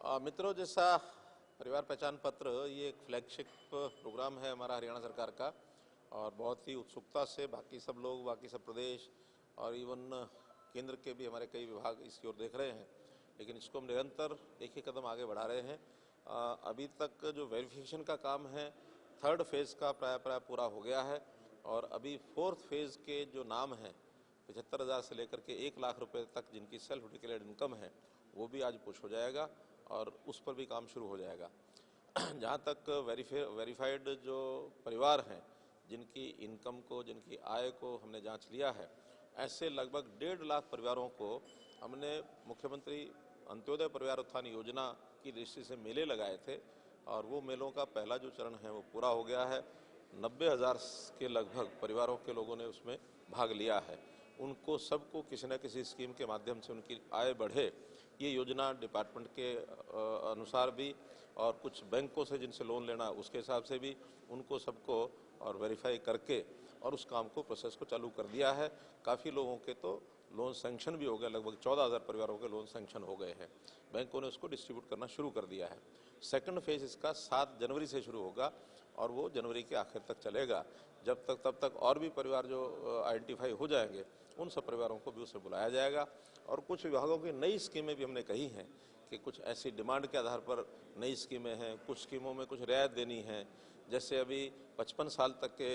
मित्रों, जैसा परिवार पहचान पत्र ये एक फ्लैगशिप प्रोग्राम है हमारा हरियाणा सरकार का और बहुत ही उत्सुकता से बाकी सब लोग, बाकी सब प्रदेश और इवन केंद्र के भी हमारे कई विभाग इसकी ओर देख रहे हैं। लेकिन इसको हम निरंतर एक ही कदम आगे बढ़ा रहे हैं। अभी तक जो वेरिफिकेशन का काम है थर्ड फेज़ का प्राय पूरा हो गया है और अभी फोर्थ फेज़ के जो नाम हैं 75,000 से लेकर के 1 लाख रुपए तक जिनकी सेल्फ डिक्लेयर्ड इनकम है वो भी आज पुश हो जाएगा और उस पर भी काम शुरू हो जाएगा। जहाँ तक वेरीफाइड जो परिवार हैं जिनकी इनकम को, जिनकी आय को हमने जांच लिया है, ऐसे लगभग 1.5 लाख परिवारों को हमने मुख्यमंत्री अंत्योदय परिवार उत्थान योजना की दृष्टि से मेले लगाए थे और वो मेलों का पहला जो चरण है वो पूरा हो गया है। 90,000 के लगभग परिवारों के लोगों ने उसमें भाग लिया है। उनको सबको किसी न किसी स्कीम के माध्यम से उनकी आय बढ़े, ये योजना डिपार्टमेंट के अनुसार भी और कुछ बैंकों से जिनसे लोन लेना उसके हिसाब से भी उनको सबको और वेरीफाई करके और उस काम को, प्रोसेस को चालू कर दिया है। काफ़ी लोगों के तो लोन सैंक्शन भी हो गए, लगभग 14,000 परिवारों के लोन सैंक्शन हो गए हैं। बैंकों ने उसको डिस्ट्रीब्यूट करना शुरू कर दिया है। सेकंड फेज़ इसका 7 जनवरी से शुरू होगा और वो जनवरी के आखिर तक चलेगा। तब तक और भी परिवार जो आइडेंटिफाई हो जाएंगे उन सब परिवारों को भी उसे बुलाया जाएगा। और कुछ विभागों की नई स्कीमें भी हमने कही हैं कि कुछ ऐसी डिमांड के आधार पर नई स्कीमें हैं, कुछ स्कीमों में कुछ रियायत देनी है। जैसे अभी 55 साल तक के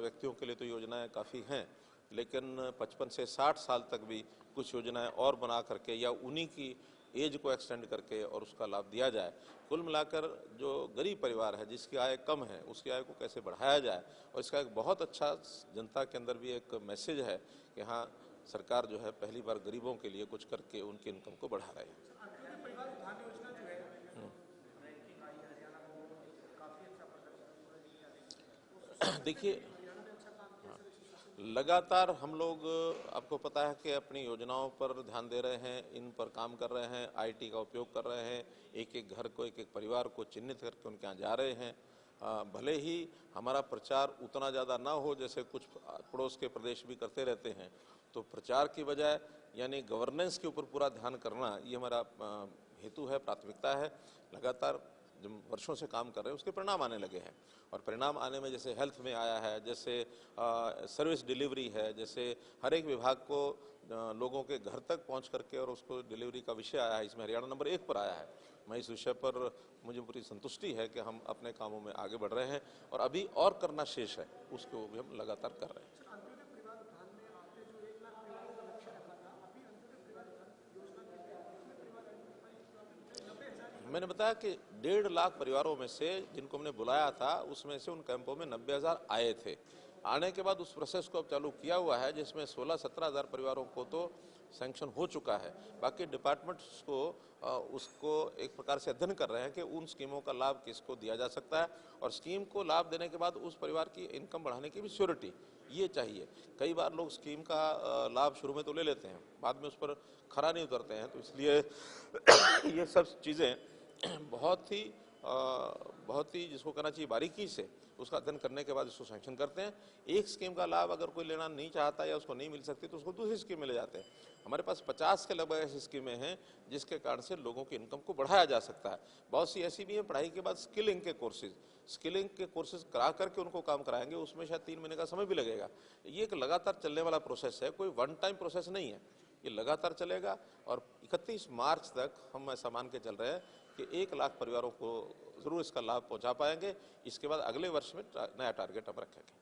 व्यक्तियों के लिए तो योजनाएं काफ़ी हैं, लेकिन 55 से 60 साल तक भी कुछ योजनाएं और बना करके या उन्हीं की एज को एक्सटेंड करके और उसका लाभ दिया जाए। कुल मिलाकर जो गरीब परिवार है, जिसकी आय कम है, उसकी आय को कैसे बढ़ाया जाए। और इसका एक बहुत अच्छा जनता के अंदर भी एक मैसेज है कि हाँ, सरकार जो है पहली बार गरीबों के लिए कुछ करके उनकी इनकम को बढ़ा रही है। देखिए, लगातार हम लोग, आपको पता है कि अपनी योजनाओं पर ध्यान दे रहे हैं, इन पर काम कर रहे हैं, आईटी का उपयोग कर रहे हैं, एक एक घर को, एक एक परिवार को चिन्हित करके उनके यहाँ जा रहे हैं। भले ही हमारा प्रचार उतना ज़्यादा ना हो जैसे कुछ पड़ोस के प्रदेश भी करते रहते हैं, तो प्रचार की बजाय यानी गवर्नेंस के ऊपर पूरा ध्यान करना ये हमारा हेतु है, प्राथमिकता है। लगातार जो वर्षों से काम कर रहे हैं उसके परिणाम आने लगे हैं और परिणाम आने में जैसे हेल्थ में आया है, जैसे सर्विस डिलीवरी है, जैसे हर एक विभाग को लोगों के घर तक पहुंच करके और उसको डिलीवरी का विषय आया है, इसमें हरियाणा नंबर 1 पर आया है। मैं इस विषय पर मुझे पूरी संतुष्टि है कि हम अपने कामों में आगे बढ़ रहे हैं और अभी और करना शेष है, उसको भी हम लगातार कर रहे हैं। मैंने बताया कि 1.5 लाख परिवारों में से जिनको हमने बुलाया था उसमें से उन कैंपों में 90,000 आए थे। आने के बाद उस प्रोसेस को अब चालू किया हुआ है जिसमें 16-17,000 परिवारों को तो सैंक्शन हो चुका है। बाकी डिपार्टमेंट्स को उसको एक प्रकार से अध्ययन कर रहे हैं कि उन स्कीमों का लाभ किसको दिया जा सकता है और स्कीम को लाभ देने के बाद उस परिवार की इनकम बढ़ाने की भी श्योरिटी ये चाहिए। कई बार लोग स्कीम का लाभ शुरू में तो ले लेते हैं, बाद में उस पर खरा नहीं उतरते हैं, तो इसलिए ये सब चीज़ें बहुत ही जिसको कहना चाहिए बारीकी से उसका अध्ययन करने के बाद इसको सैंक्शन करते हैं। एक स्कीम का लाभ अगर कोई लेना नहीं चाहता या उसको नहीं मिल सकती तो उसको दूसरी स्कीम में ले जाते हैं। हमारे पास 50 के लगभग ऐसी स्कीमें हैं जिसके कारण से लोगों की इनकम को बढ़ाया जा सकता है। बहुत सी ऐसी भी हैं पढ़ाई के बाद स्किलिंग के कोर्सेज करा करके उनको काम कराएंगे, उसमें शायद 3 महीने का समय भी लगेगा। ये एक लगातार चलने वाला प्रोसेस है, कोई वन टाइम प्रोसेस नहीं है, ये लगातार चलेगा और 31 मार्च तक हम ऐसा मान के चल रहे हैं कि 1 लाख परिवारों को ज़रूर इसका लाभ पहुंचा पाएंगे। इसके बाद अगले वर्ष में नया टारगेट हम रखेंगे।